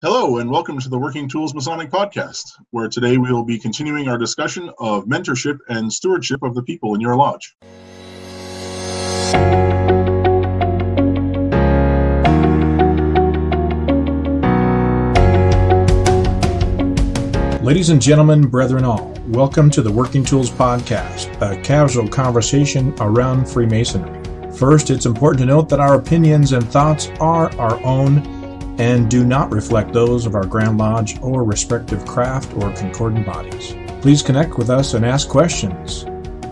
Hello, and welcome to the Working Tools Masonic Podcast, where today we will be continuing our discussion of mentorship and stewardship of the people in your lodge. Ladies and gentlemen, brethren all, welcome to the Working Tools Podcast, a casual conversation around Freemasonry. First, it's important to note that our opinions and thoughts are our own and do not reflect those of our Grand Lodge or respective craft or concordant bodies. Please connect with us and ask questions,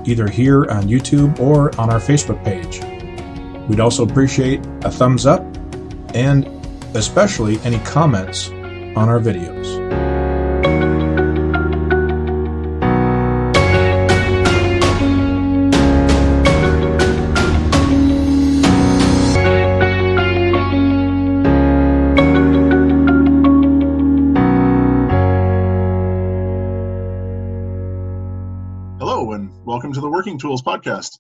either here on YouTube or on our Facebook page. We'd also appreciate a thumbs up and especially any comments on our videos. Welcome to the Working Tools Podcast.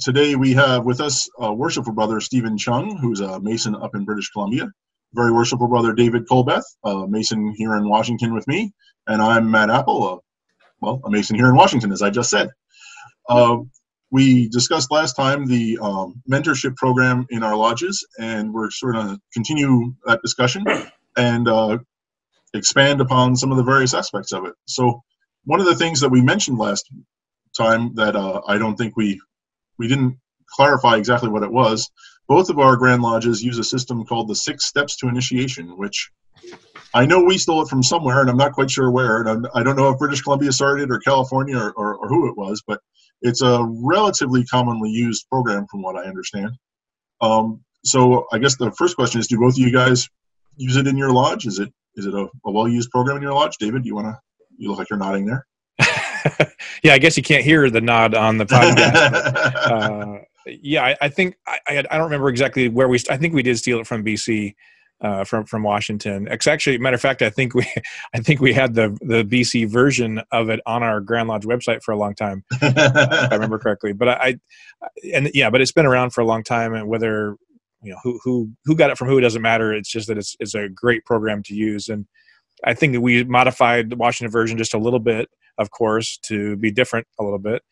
Today we have with us Worshipful Brother Stephen Chung, who's a Mason up in British Columbia. Very Worshipful Brother David Colbeth, a Mason here in Washington with me. And I'm Matt Appel, a Mason here in Washington, as I just said. We discussed last time the mentorship program in our lodges, and we're sort of continue that discussion and expand upon some of the various aspects of it. So one of the things that we mentioned last time that I don't think we didn't clarify exactly what it was. Both of our Grand Lodges use a system called the 6 Steps to Initiation, which I know we stole it from somewhere, and I'm not quite sure where. And I don't know if British Columbia started or California or who it was, but it's a relatively commonly used program from what I understand. So I guess the first question is, do both of you guys use it in your lodge? Is it a well-used program in your lodge? David, you look like you're nodding there. Yeah, I guess you can't hear the nod on the podcast. Yeah, I think I don't remember exactly where I think we did steal it from BC, from Washington. Actually, matter of fact, I think we had the BC version of it on our Grand Lodge website for a long time, if I remember correctly. But but it's been around for a long time, and whether who got it from who, it doesn't matter. It's just that it's a great program to use, and I think that we modified the Washington version just a little bit, of course, to be different a little bit,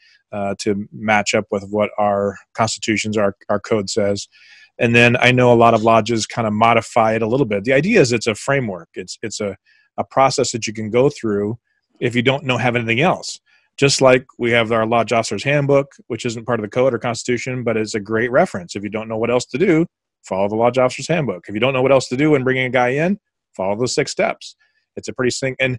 to match up with what our constitutions, our code says. And then I know a lot of lodges kind of modify it a little bit. The idea is it's a framework. It's a process that you can go through if you don't have anything else. Just like we have our Lodge Officer's Handbook, which isn't part of the code or constitution, but it's a great reference. If you don't know what else to do, follow the Lodge Officer's Handbook. If you don't know what else to do when bringing a guy in, follow the 6 steps. It's a pretty and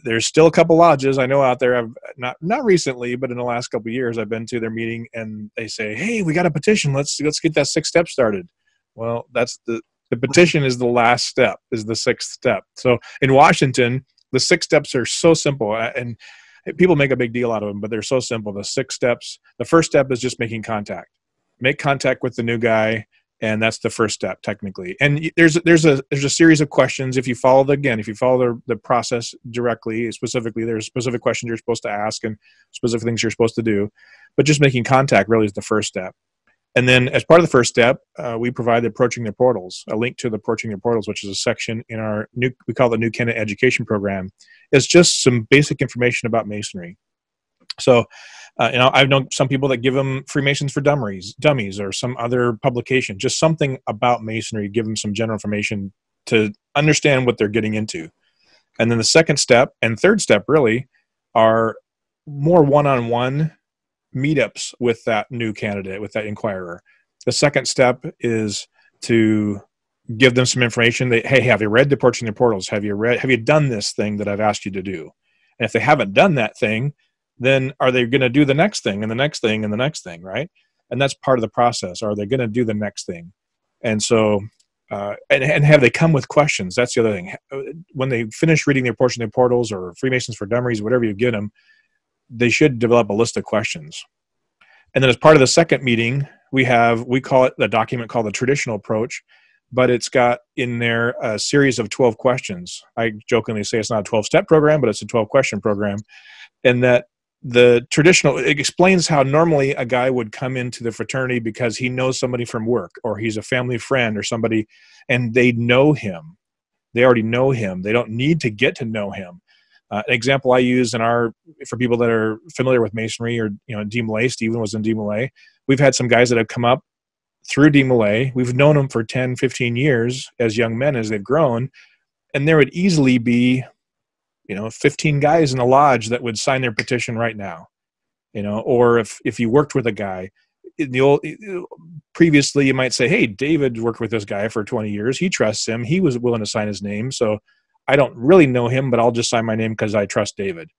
there's still a couple lodges I know out there. I've not recently, but in the last couple of years, I've been to their meeting and they say, "Hey, we got a petition. Let's get that 6 step started." Well, that's the petition is the last step, is the 6th step. So in Washington, the 6 steps are so simple, and people make a big deal out of them, but they're so simple. The 6 steps. The first step is just making contact. Make contact with the new guy. And that's the first step, technically. And there's a series of questions. If you follow the process directly, specifically, there's specific questions you're supposed to ask and specific things you're supposed to do. But just making contact really is the first step. And then, as part of the first step, we provide the Approaching Their Portals, a link to the Approaching Their Portals, which is a section in our we call it the New Candidate Education Program. It's just some basic information about Masonry. So, I've known some people that give them Freemasons for Dummies or some other publication, just something about Masonry, give them some general information to understand what they're getting into. And then the second step and third step really are more one-on-one meetups with that new candidate, with that inquirer. The second step is to give them some information that, hey, have you read the Approaching Their Portals? Have you done this thing that I've asked you to do? And if they haven't done that thing, then are they going to do the next thing and the next thing and the next thing, right? And that's part of the process. Are they going to do the next thing? And so, and have they come with questions? That's the other thing. When they finish reading the Approaching Their Portals or Freemasons for Dummies, whatever you get them, they should develop a list of questions. And then as part of the second meeting, we call it the document called the Traditional Approach, but it's got in there a series of 12 questions. I jokingly say it's not a 12-step program, but it's a 12-question program. And that the traditional, it explains how normally a guy would come into the fraternity because he knows somebody from work or he's a family friend or somebody and they know him. They already know him. They don't need to get to know him. An example I use for people that are familiar with Masonry or, DMLA, Stephen was in DMLA. We've had some guys that have come up through DMLA. We've known them for 10, 15 years as young men as they've grown. And there would easily be, 15 guys in the lodge that would sign their petition right now. Or if you worked with a guy previously, you might say, hey, David worked with this guy for 20 years. He trusts him. He was willing to sign his name. So I don't really know him, but I'll just sign my name because I trust David.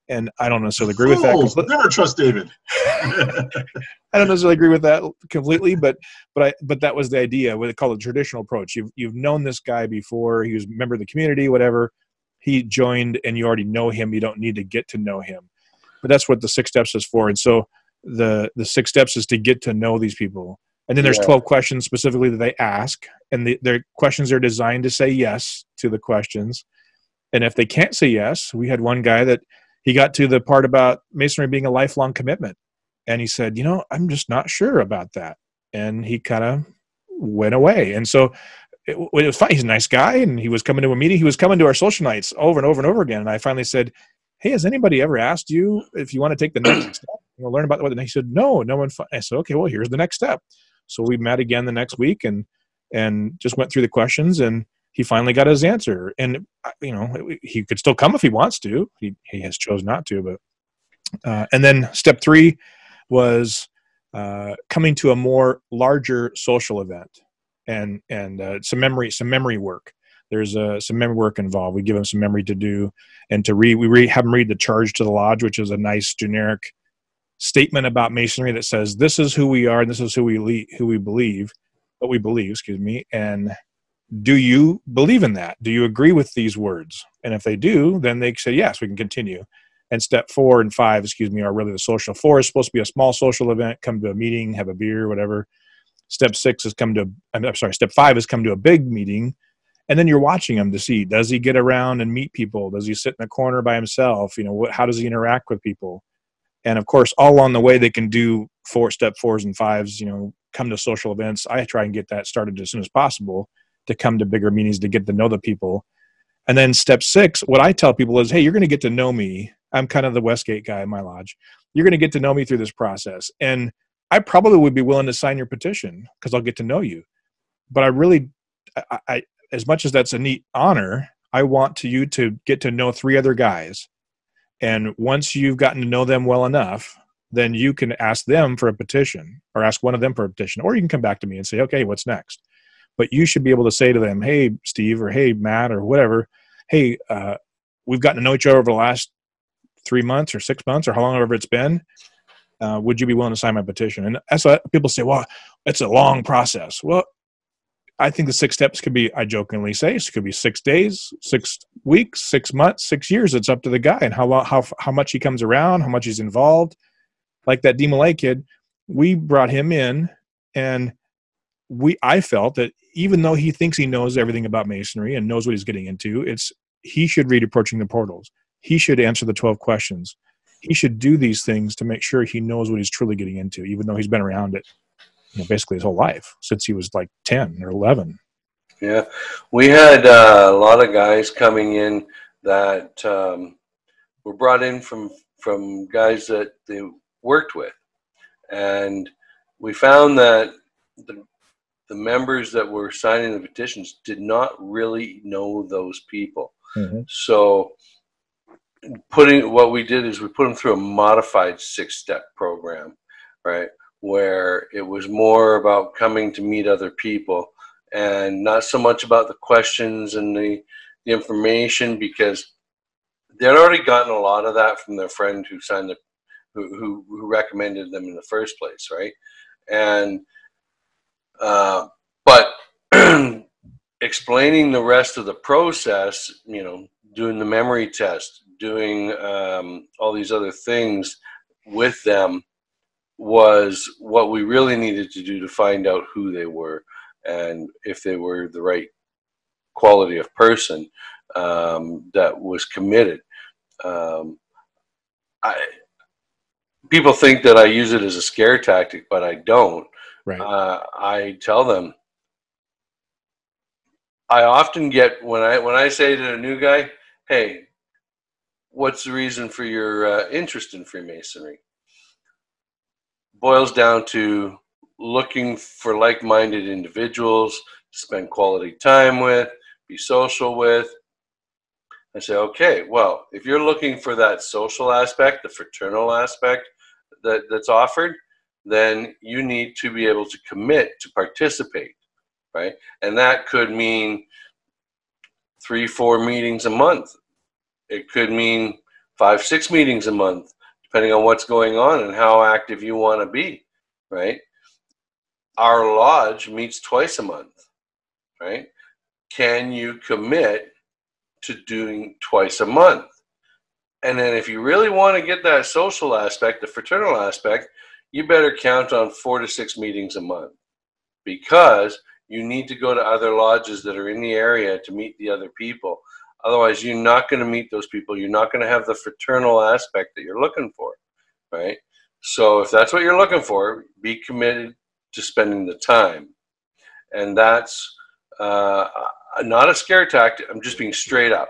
And I don't necessarily agree with that. Never trust David. I don't necessarily agree with that completely, but that was the idea. What they call a traditional approach. You've known this guy before. He was a member of the community, whatever. He joined, and you already know him. You don't need to get to know him. But that's what the 6 steps is for. And so the 6 steps is to get to know these people. And then there's 12 questions specifically that they ask, and their questions are designed to say yes to the questions. And if they can't say yes, we had one guy that he got to the part about Masonry being a lifelong commitment. And he said, I'm just not sure about that. And he kind of went away. And so it was fine. He's a nice guy, and he was coming to a meeting. He was coming to our social nights over and over and over again. And I finally said, hey, has anybody ever asked you if you want to take the next step? Learn about what. And he said, no one. I said, okay, well, here's the next step. So we met again the next week and just went through the questions, and he finally got his answer. And, he could still come if he wants to. He has chosen not to. But and then step 3 was coming to a more larger social event and some memory work. There's some memory work involved. We give them some memory to do and to read. We have them read the Charge to the Lodge, which is a nice generic statement about Masonry that says this is who we are and this is who we believe, and do you believe in that? Do you agree with these words? And if they do, then they say yes, we can continue. And step 4 and 5 are really the social. 4 is supposed to be a small social event, come to a meeting, have a beer, whatever. Step 5 is come to a big meeting, and then you're watching him to see, does he get around and meet people? Does he sit in a corner by himself? How does he interact with people? And of course, all along the way, they can do step 4s and 5s, come to social events. I try and get that started as soon as possible to come to bigger meetings, to get to know the people. And then step 6, what I tell people is, hey, you're going to get to know me. I'm kind of the Westgate guy in my lodge. You're going to get to know me through this process. And I probably would be willing to sign your petition because I'll get to know you. But I as much as that's a neat honor, I want you to get to know 3 other guys. And once you've gotten to know them well enough, then you can ask them for a petition or ask one of them for a petition, or you can come back to me and say, okay, what's next? But you should be able to say to them, hey, Steve, or hey, Matt, or whatever, hey, we've gotten to know each other over the last 3 months or 6 months or how long ever it's been. Would you be willing to sign my petition? And that's what people say, well, it's a long process. Well, I think the 6 steps could be, I jokingly say, it could be 6 days, 6 weeks, 6 months, 6 years. It's up to the guy and how much he comes around, how much he's involved. Like that DMLA kid, we brought him in, and I felt that even though he thinks he knows everything about Masonry and knows what he's getting into, he should read Approaching the Portals. He should answer the 12 questions. He should do these things to make sure he knows what he's truly getting into, even though he's been around it basically his whole life since he was like 10 or 11. Yeah, we had a lot of guys coming in that were brought in from guys that they worked with, and we found that the members that were signing the petitions did not really know those people. Mm-hmm. So what we did is we put them through a modified 6-step program, right? Where it was more about coming to meet other people and not so much about the questions and the information, because they had already gotten a lot of that from their friend who signed who recommended them in the first place, right? And but explaining the rest of the process, doing the memory test, doing all these other things with them was what we really needed to do to find out who they were and if they were the right quality of person that was committed. People think that I use it as a scare tactic, but I don't. Right. I tell them, I often get when I say to a new guy, hey, what's the reason for your interest in Freemasonry? Boils down to looking for like-minded individuals to spend quality time with, be social with. I say, okay, well, if you're looking for that social aspect, the fraternal aspect that's offered, then you need to be able to commit to participate, right? And that could mean 3-4 meetings a month. It could mean 5-6 meetings a month, depending on what's going on and how active you want to be, right? Our lodge meets twice a month, right? Can you commit to doing twice a month? And then if you really want to get that social aspect, the fraternal aspect, you better count on 4 to 6 meetings a month, because you need to go to other lodges that are in the area to meet the other people. Otherwise, you're not going to meet those people. You're not going to have the fraternal aspect that you're looking for, right? So if that's what you're looking for, be committed to spending the time. And that's not a scare tactic. I'm just being straight up,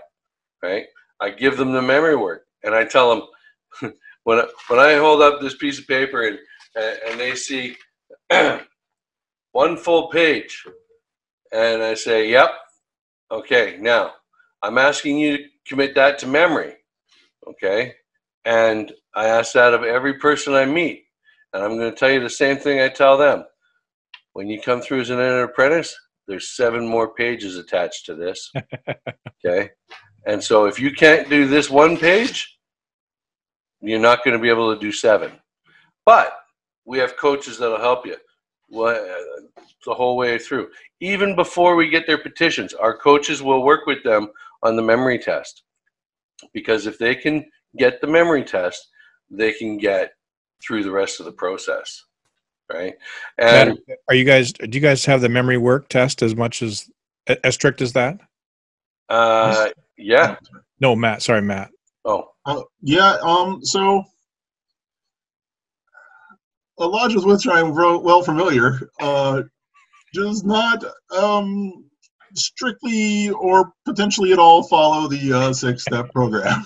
right? I give them the memory work, and I tell them, when I hold up this piece of paper and they see one full page, and I say, yep, okay, now I'm asking you to commit that to memory, okay? And I ask that of every person I meet, and I'm going to tell you the same thing I tell them. When you come through as an apprentice, there's 7 more pages attached to this, okay? And so if you can't do this 1 page, you're not going to be able to do 7. But we have coaches that'll help you the whole way through. Even before we get their petitions, our coaches will work with them on the memory test. Because if they can get the memory test, they can get through the rest of the process, right? And do you guys have the memory work test as strict as that? Yeah. No, Matt. Sorry, Matt. Oh. Yeah. So a lodge with which I'm well familiar does not strictly or potentially at all follow the 6-step program.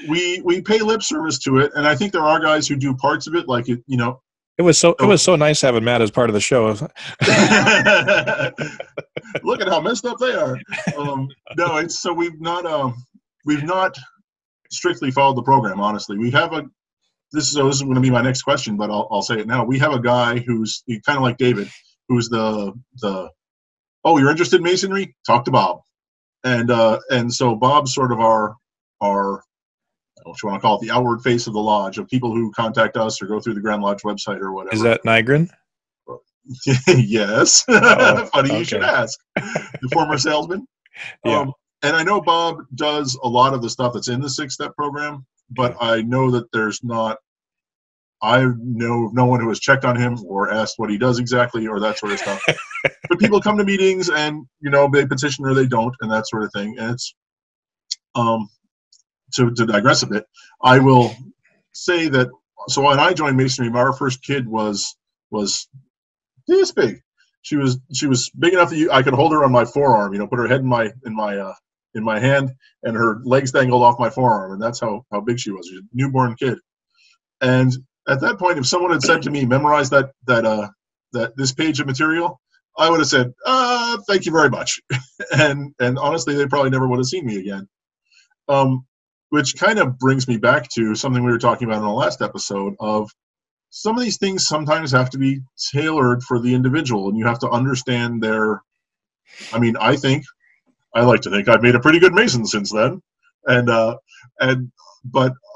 We pay lip service to it, and I think there are guys who do parts of it, like it. It was so nice having Matt as part of the show. Look at how messed up they are. No, it's so we've not strictly followed the program. Honestly, we have this is going to be my next question, but I'll say it now. We have a guy who's kind of like David, who's the oh, you're interested in masonry? Talk to Bob, and so Bob's sort of our what you want to call it, the outward face of the lodge, of people who contact us or go through the Grand Lodge website or whatever. Is that Nygren? Yes. Funny you should ask. The former salesman. Yeah. And I know Bob does a lot of the stuff that's in the 6-step program, but I know that I know no one who has checked on him or asked what he does exactly or that sort of stuff. But people come to meetings and, they petition or they don't and that sort of thing. And it's, to digress a bit, I will say that, so when I joined Masonry, our first kid was this big. She was big enough that I could hold her on my forearm, put her head in my hand and her legs dangled off my forearm, and that's how big she was. She was a newborn kid. And at that point, if someone had said to me, memorize that this page of material, I would have said, thank you very much. and honestly, they probably never would have seen me again. Which kind of brings me back to something we were talking about in the last episode of some of these things sometimes have to be tailored for the individual, and you have to understand I like to think I've made a pretty good Mason since then. But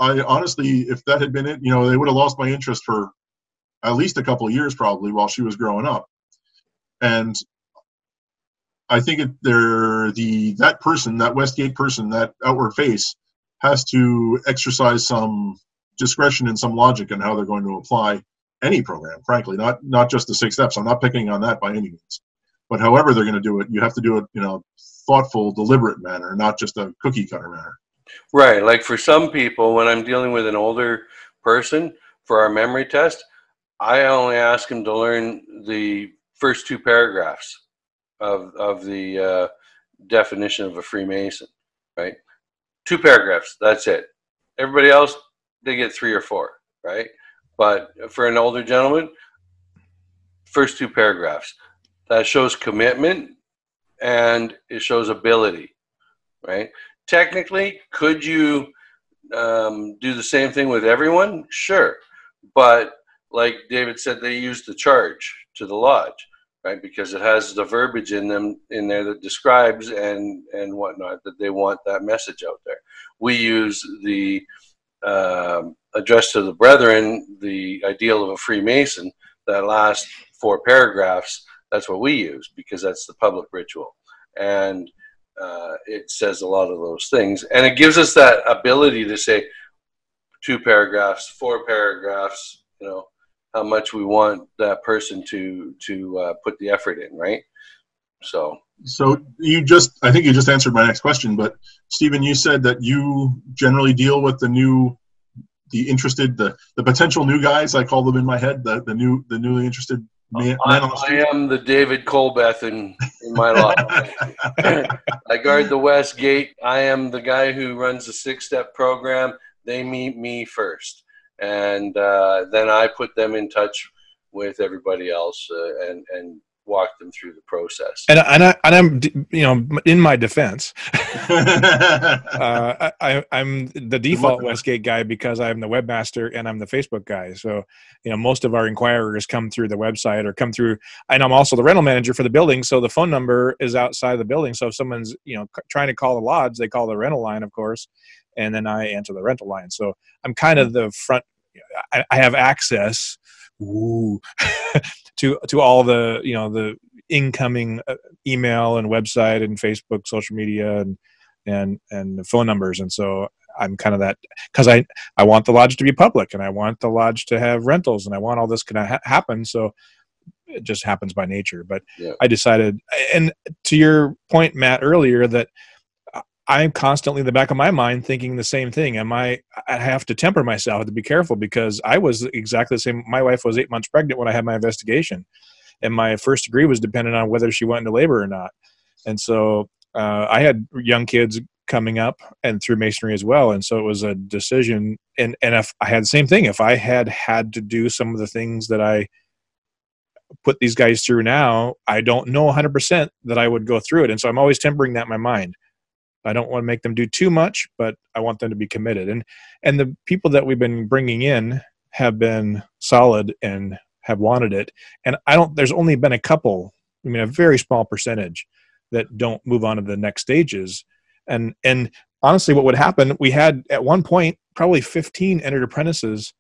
I honestly, if that had been it, they would have lost my interest for at least a couple of years probably while she was growing up. And I think that person, that Westgate person, that outward face, has to exercise some discretion and some logic in how they're going to apply any program, frankly, not just the 6 steps. I'm not picking on that by any means. But however they're going to do it, you have to do it in a thoughtful, deliberate manner, not just a cookie cutter manner. Right. Like for some people, when I'm dealing with an older person for our memory test, I only ask them to learn the first 2 paragraphs of the definition of a Freemason, right? 2 paragraphs, that's it. Everybody else, they get 3 or 4, right? But for an older gentleman, first 2 paragraphs. That shows commitment and it shows ability, right? Technically, could you do the same thing with everyone? Sure. But like David said, they use the charge to the lodge, right? Because it has the verbiage in there that describes and whatnot, that they want that message out there. We use the address to the brethren, the ideal of a Freemason, that last 4 paragraphs. That's what we use because that's the public ritual. And it says a lot of those things. And it gives us that ability to say 2 paragraphs, 4 paragraphs, you know, how much we want that person to put the effort in, right? So I think you just answered my next question, but Stephen, you said that you generally deal with the potential new guys. I call them in my head, the newly interested man on the street. I am the David Colbeth in my life. I guard the West Gate. I am the guy who runs the 6-step program. They meet me first, and then I put them in touch with everybody else and walk them through the process. And I'm, you know, in my defense, I'm the default Westgate guy because I'm the webmaster and I'm the Facebook guy. So, you know, most of our inquirers come through the website or come through, and I'm also the rental manager for the building. So the phone number is outside the building. So if someone's, you know, trying to call the lodge, they call the rental line, of course, and then I answer the rental line. So I'm kind of the front. I have access. to all the, you know, the incoming email and website and Facebook, social media, and the phone numbers. And so I'm kind of that, because I want the lodge to be public and I want the lodge to have rentals and I want all this to happen. So it just happens by nature. But yeah. I decided, and to your point, Matt, earlier, that I'm constantly in the back of my mind thinking the same thing. I have to temper myself, I have to be careful, because I was exactly the same. My wife was 8 months pregnant when I had my investigation, and my first degree was dependent on whether she went into labor or not. And so I had young kids coming up and through masonry as well. And so it was a decision. And if I had the same thing, if I had to do some of the things that I put these guys through now, I don't know 100% that I would go through it. And so I'm always tempering that in my mind. I don't want to make them do too much, but I want them to be committed. And the people that we've been bringing in have been solid and have wanted it. And there's only been a couple, a very small percentage that don't move on to the next stages. And honestly, what would happen, we had at one point probably 15 entered apprentices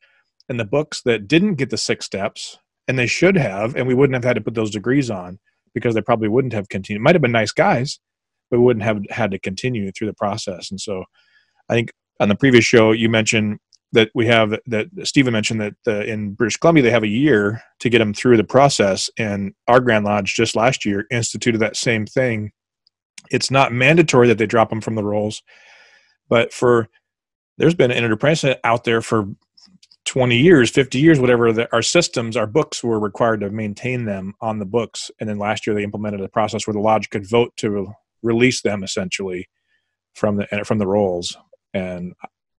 in the books that didn't get the 6 steps, and they should have, and we wouldn't have had to put those degrees on because they probably wouldn't have continued. Might have been nice guys, but we wouldn't have had to continue through the process. And so I think on the previous show, you mentioned that Stephen mentioned that in British Columbia, they have a year to get them through the process. And our Grand Lodge just last year instituted that same thing. It's not mandatory that they drop them from the rolls, but there's been an entered apprentice out there for 20 years, 50 years, whatever. Our systems, our books were required to maintain them on the books. And then last year they implemented a process where the lodge could vote to release them essentially from the rolls. And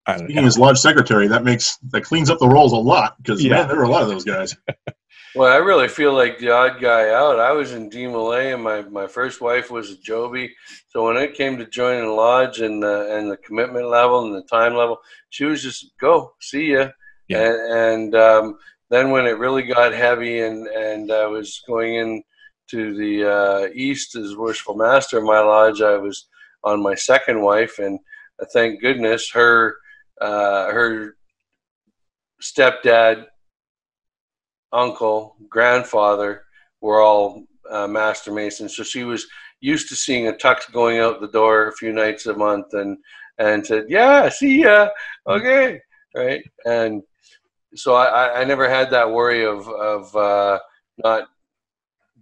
speaking as lodge secretary, that cleans up the rolls a lot, because man, there were a lot of those guys. Well, I really feel like the odd guy out. I was in D. Malay, and my first wife was a Joby. So when it came to joining the lodge and the commitment level and the time level, she was just go, see ya. Yeah. And then when it really got heavy and I was going in to the east as worshipful master of my lodge, I was on my second wife, and thank goodness her stepdad, uncle, grandfather were all master masons, so she was used to seeing a tux going out the door a few nights a month, and said, yeah, see ya, okay, right. And so I never had that worry of not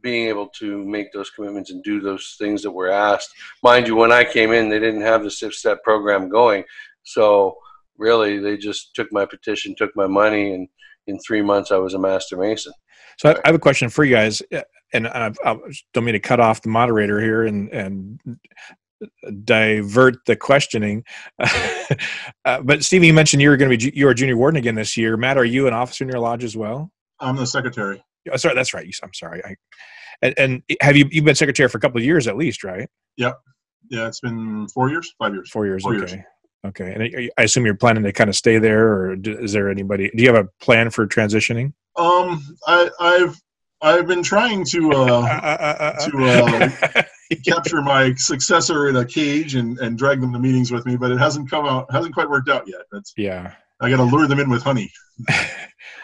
being able to make those commitments and do those things that were asked. Mind you, when I came in, they didn't have the 6-step program going. So really, they just took my petition, took my money, and in 3 months, I was a master mason. So I have a question for you guys. and I don't mean to cut off the moderator here and divert the questioning. But Stephen, you mentioned you were a junior warden again this year. Matt, are you an officer in your lodge as well? I'm the secretary. Oh, sorry, that's right. I'm sorry. And have you've been secretary for a couple of years at least, right? Yep. Yeah, it's been 4 years, 5 years. 4 years. Okay. Okay. And I assume you're planning to kind of stay there, or is there anybody? Do you have a plan for transitioning? I've been trying to capture my successor in a cage and drag them to meetings with me, but it hasn't quite worked out yet. Yeah. I got to lure them in with honey.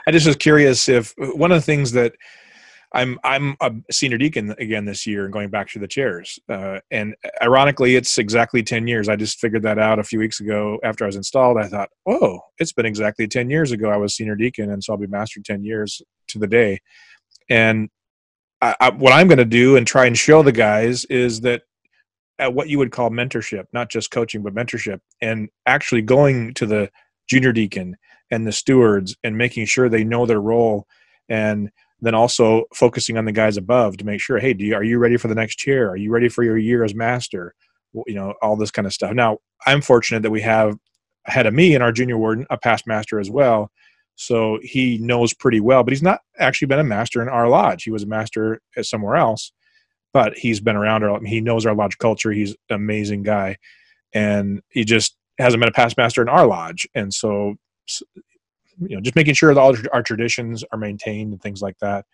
I just was curious if one of the things that I'm a senior deacon again this year, and going back to the chairs. And ironically, it's exactly 10 years. I just figured that out a few weeks ago after I was installed. I thought, oh, it's been exactly 10 years ago I was senior deacon, and so I'll be master 10 years to the day. And what I'm going to do and try and show the guys is that what you would call mentorship, not just coaching, but mentorship, and actually going to the junior deacon and the stewards and making sure they know their role, and then also focusing on the guys above to make sure, hey, are you ready for the next chair? Are you ready for your year as master? All this kind of stuff. Now, I'm fortunate that we have ahead of me and our junior warden a past master as well. So he knows pretty well, but he's not actually been a master in our lodge. He was a master somewhere else, but he's been around. He knows our lodge culture. He's an amazing guy, and he just hasn't been a past master in our lodge. And so, just making sure that all our traditions are maintained and things like that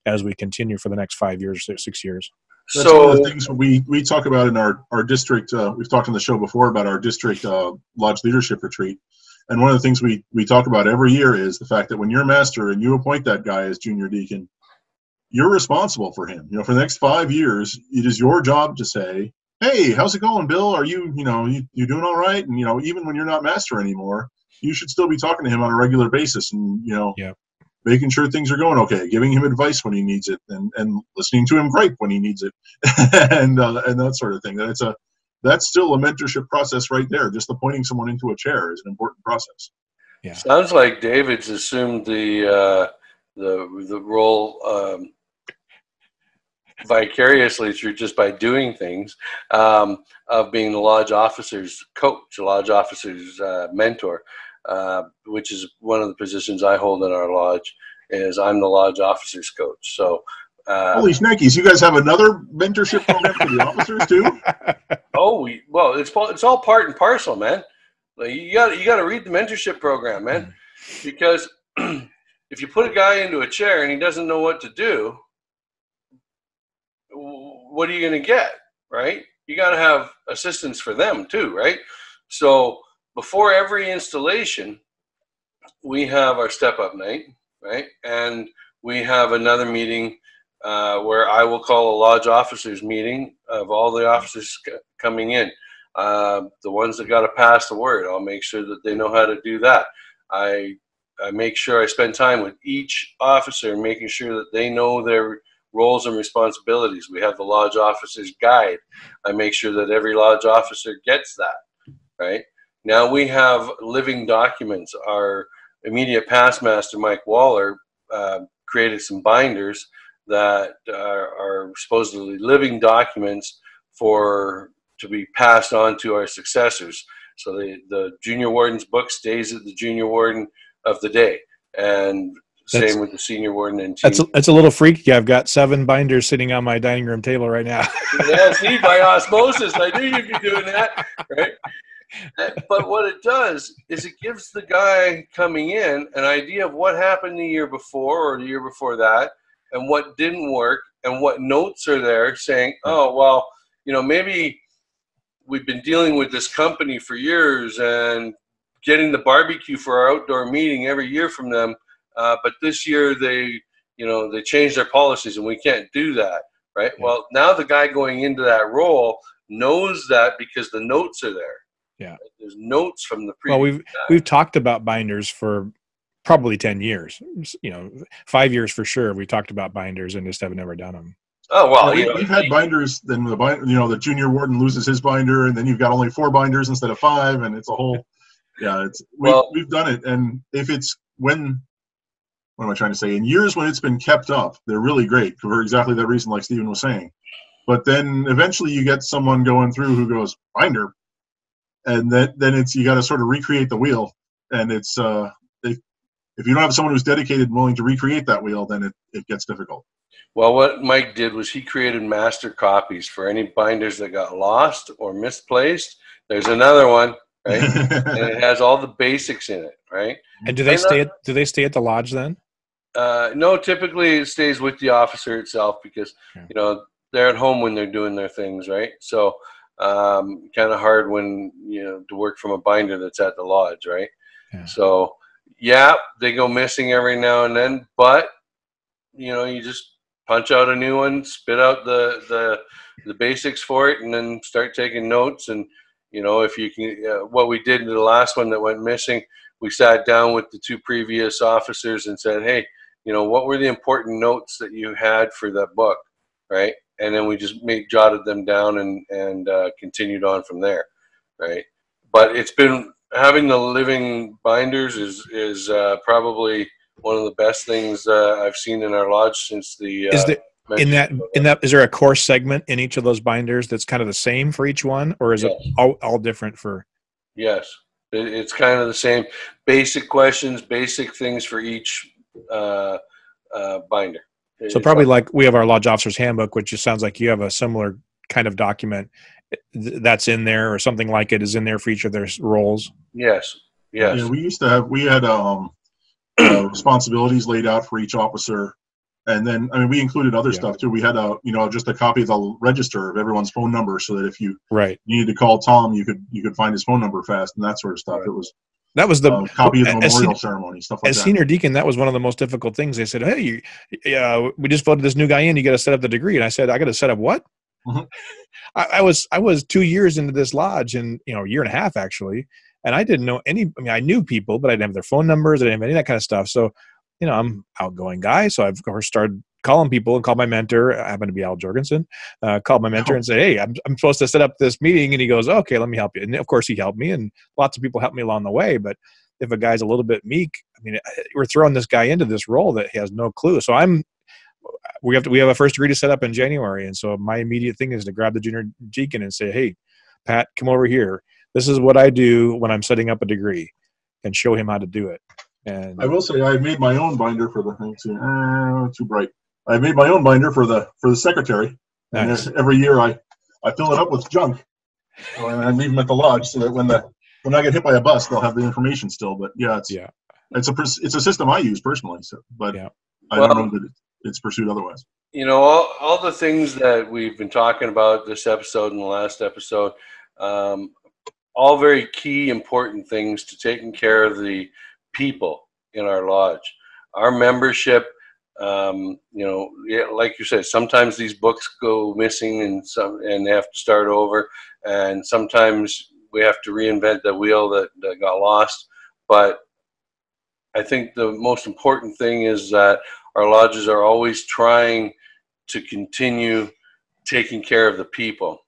as we continue for the next 5 years, 6 years. That's one of the things we talk about in our district. We've talked on the show before about our district lodge leadership retreat. And one of the things we talk about every year is the fact that when you're master and you appoint that guy as junior deacon, you're responsible for him. For the next 5 years, it is your job to say, hey, how's it going, Bill? Are you doing all right? And, even when you're not master anymore, you should still be talking to him on a regular basis and, making sure things are going okay, giving him advice when he needs it, and listening to him gripe when he needs it, and that sort of thing. That's still a mentorship process right there. Just appointing someone into a chair is an important process. Yeah. Sounds like David's assumed the role vicariously through just by doing things of being the lodge officer's coach, the lodge officer's mentor, which is one of the positions I hold in our lodge. Is I'm the lodge officer's coach. So. Holy shnikes! You guys have another mentorship program for the officers too? It's all part and parcel, man. Like you got to read the mentorship program, man, because if you put a guy into a chair and he doesn't know what to do, what are you going to get, right? You got to have assistance for them too, right? So before every installation, we have our step up night, right, and we have another meeting. Where I will call a lodge officers meeting of all the officers coming in. The ones that got to pass the word, I'll make sure that they know how to do that. I make sure I spend time with each officer, making sure that they know their roles and responsibilities. We have the lodge officers guide. I make sure that every lodge officer gets that, right? Now we have living documents. Our immediate past master, Mike Waller, created some binders that are supposedly living documents to be passed on to our successors. So the junior warden's book stays at the junior warden of the day, and same with the senior warden and team. That's a little freaky. I've got 7 binders sitting on my dining room table right now. Yeah, see, by osmosis, I knew you'd be doing that, right? But what it does is it gives the guy coming in an idea of what happened the year before or the year before that, and what didn't work, and what notes are there saying, oh, well, maybe we've been dealing with this company for years and getting the barbecue for our outdoor meeting every year from them, but this year they changed their policies and we can't do that, right? Yeah. Well, now the guy going into that role knows that because the notes are there. Yeah, there's notes from the previous. Well, we've talked about binders for probably 10 years, 5 years for sure. We talked about binders and just have never done them. Oh, well, we've had binders. Then the junior warden loses his binder, and then you've got only 4 binders instead of 5, and it's a whole. Yeah, we've done it, and if it's when what am I trying to say? In years when it's been kept up, they're really great for exactly that reason, like Stephen was saying. But then eventually you get someone going through who goes, binder, and then it's, you got to sort of recreate the wheel, and it's if you don't have someone who's dedicated and willing to recreate that wheel, then it gets difficult. Well, what Mike did was he created master copies for any binders that got lost or misplaced. There's another one, right? And it has all the basics in it, right? And do they stay at the lodge then? No, typically it stays with the officer itself because, you know, they're at home when they're doing their things, right? So kind of hard when, you know, to work from a binder that's at the lodge, right? Yeah. So, yeah, they go missing every now and then, but, you know, you just punch out a new one, spit out the basics for it, and then start taking notes. And, you know, if you can, what we did in the last one that went missing, we sat down with the two previous officers and said, hey, you know, what were the important notes that you had for that book, right? And then we just jotted them down and continued on from there, right? But it's been, having the living binders is probably one of the best things I've seen in our lodge since the. Is there a core segment in each of those binders that's kind of the same for each one, or is it all different for? Yes, it's kind of the same. Basic questions, basic things for each binder. So probably like we have our lodge officer's handbook, which just sounds like you have a similar kind of document that's in there, or something like it is in there for each of their roles. Yes. Yes. Yeah, we had responsibilities laid out for each officer, and then I mean we included other stuff too. We had just a copy of the register of everyone's phone number, so that if you needed to call Tom, you could find his phone number fast and that sort of stuff. Right. That was the copy of the memorial ceremony, stuff like that. As senior deacon, that was one of the most difficult things. They said, hey, we just voted this new guy in. You got to set up the degree. And I said, I got to set up what? Mm-hmm. I was 2 years into this lodge, and a year and a half actually, and I didn't know I knew people, but I didn't have their phone numbers. I didn't have any of that kind of stuff. So, I'm an outgoing guy. So I've of course started calling people and called my mentor. I happen to be Al Jorgensen. Called my mentor and said, hey, I'm supposed to set up this meeting. And he goes, okay, let me help you. And of course he helped me, and lots of people helped me along the way. But if a guy's a little bit meek, we're throwing this guy into this role that he has no clue. So we have a first degree to set up in January. And so my immediate thing is to grab the junior deacon and say, hey, Pat, come over here. This is what I do when I'm setting up a degree, and show him how to do it. And I will say I made my own binder for the too bright. I made my own binder for the secretary. Nice. And every year I fill it up with junk, and I leave them at the lodge so that when I get hit by a bus, they'll have the information still. But it's a system I use personally. So, but I don't know that it's pursued otherwise. All the things that we've been talking about this episode and the last episode, all very key, important things to taking care of the people in our lodge. Our membership, like you said, sometimes these books go missing and they have to start over, and sometimes we have to reinvent the wheel that got lost. But I think the most important thing is that our lodges are always trying to continue taking care of the people.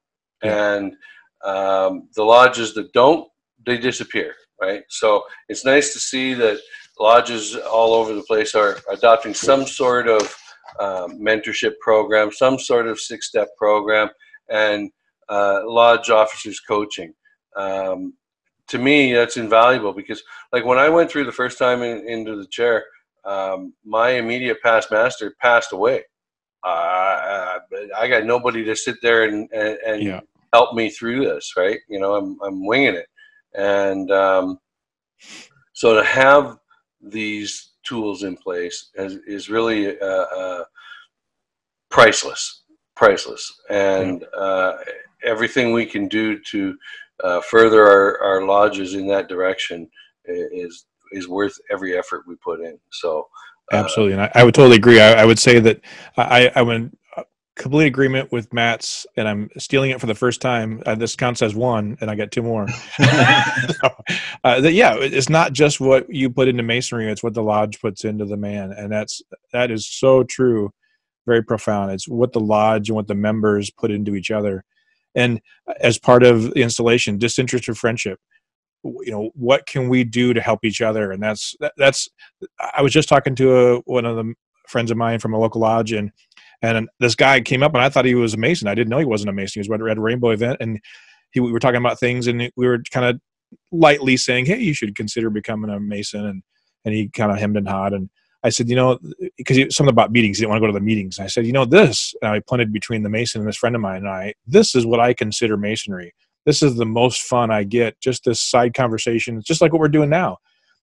And the lodges that don't, they disappear, right? So it's nice to see that lodges all over the place are adopting some sort of mentorship program, some sort of 6-step program, and lodge officers coaching. To me, that's invaluable because, like, when I went through the first time into the chair, my immediate past master passed away. I got nobody to sit there and help me through this, right? I'm winging it. And so to have these tools in place is really priceless. And everything we can do to further our lodges in that direction is worth every effort we put in. So absolutely. And I would totally agree. I would say that I'm in complete agreement with Matt's, and I'm stealing it for the first time. This counts as one, and I got 2 more. It's not just what you put into masonry, it's what the lodge puts into the man. And that is so true. Very profound. It's what the lodge and what the members put into each other. And as part of the installation, disinterested friendship. what can we do to help each other? And that's I was just talking to one of the friends of mine from a local lodge, and this guy came up, and I thought he was a Mason. I didn't know he wasn't a Mason. He was at a Rainbow event, and we were talking about things, and we were kind of lightly saying, hey, you should consider becoming a Mason. And he kind of hemmed and hawed. And I said, because something about meetings, he didn't want to go to the meetings. I said, this, and I punted between the Mason and this friend of mine and this is what I consider Masonry. This is the most fun I get, just this side conversation. It's just like what we're doing now.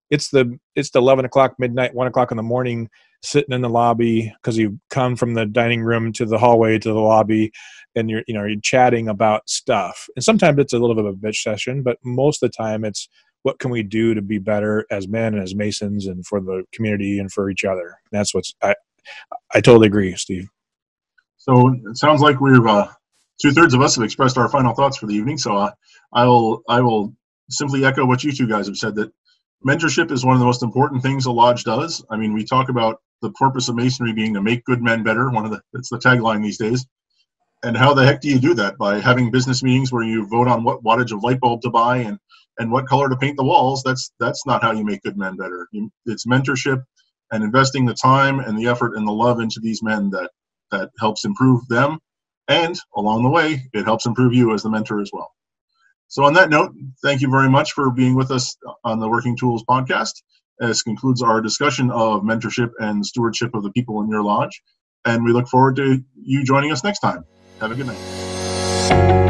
It's the 11 o'clock, midnight, 1 o'clock in the morning, sitting in the lobby because you come from the dining room to the hallway to the lobby, and you're chatting about stuff. And sometimes it's a little bit of a bitch session, but most of the time it's what can we do to be better as men and as Masons and for the community and for each other. And that's I totally agree, Steve. So it sounds like we've 2/3 of us have expressed our final thoughts for the evening. So I will simply echo what you two guys have said, that mentorship is one of the most important things a lodge does. I mean, we talk about the purpose of Masonry being to make good men better. It's the tagline these days. And how the heck do you do that? By having business meetings where you vote on what wattage of light bulb to buy and what color to paint the walls. That's not how you make good men better. It's mentorship and investing the time and the effort and the love into these men that helps improve them. And along the way, it helps improve you as the mentor as well. So on that note, thank you very much for being with us on the Working Tools podcast. This concludes our discussion of mentorship and stewardship of the people in your lodge. And we look forward to you joining us next time. Have a good night.